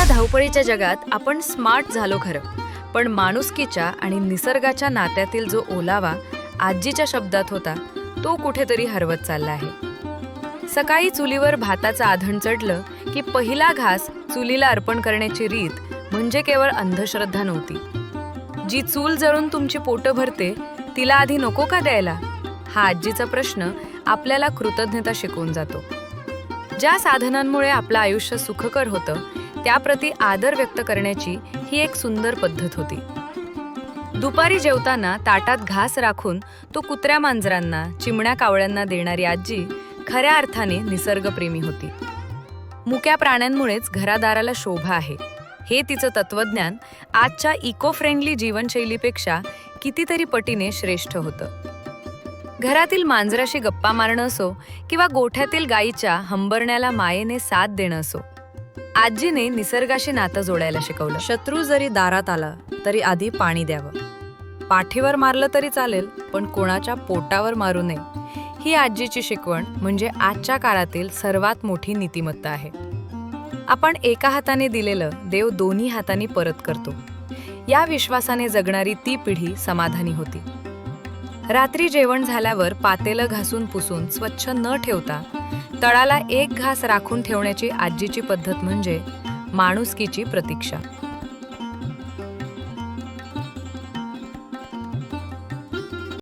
आजच्या धावपळीच्या जगात आपण स्मार्ट झालो खरं, पण माणुसकीच्या आणि निसर्गाच्या नात्यातील जो ओलावा आजीच्या शब्दात होता तो कुठेतरी हरवत चालला आहे. सकाळी चुलीवर भाताचं आधण चढलं की पहिला घास चुलीला अर्पण करण्याची रीत म्हणजे केवळ अंधश्रद्धा नव्हती. जी चूल जळून तुमची पोटं भरते तिला आधी नको का द्यायला, हा आजीचा प्रश्न आपल्याला कृतज्ञता शिकवून जातो. ज्या साधनांमुळे आपलं आयुष्य सुखकर होतं त्याप्रती आदर व्यक्त करण्याची ही एक सुंदर पद्धत होती. दुपारी जेवताना ताटात घास राखून तो कुत्र्या मांजरांना चिमण्या कावळ्यांना देणारी आजी खऱ्या अर्थाने निसर्गप्रेमी होती. मुक्या प्राण्यांमुळेच घरादाराला शोभा आहे हे तिचं तत्वज्ञान आजच्या इको फ्रेंडली जीवनशैलीपेक्षा कितीतरी पटीने श्रेष्ठ होतं. घरातील मांजराशी गप्पा मारणं असो किंवा गोठ्यातील गायीच्या हंबरण्याला मायेने साथ देणं असो, आजीने निसर्गाशी नातं जोडायला शिकवलं. शत्रू जरी दारात आला तरी आधी पाणी द्यावं, पाठीवर मारलं तरी चालेल पण कोणाच्या पोटावर मारू नये, ही आजीची शिकवण म्हणजे आजच्या काळातील सर्वात मोठी नीतिमत्ता आहे. आपण एका हाताने दिलेलं देव दोन्ही हातांनी परत करतो, या विश्वासाने जगणारी ती पिढी समाधानी होती. रात्री जेवण झाल्यावर पातेलं घासून पुसून स्वच्छ न ठेवता तळाला एक घास राखून ठेवण्याची आजीची पद्धत म्हणजे माणुसकीची प्रतीक्षा.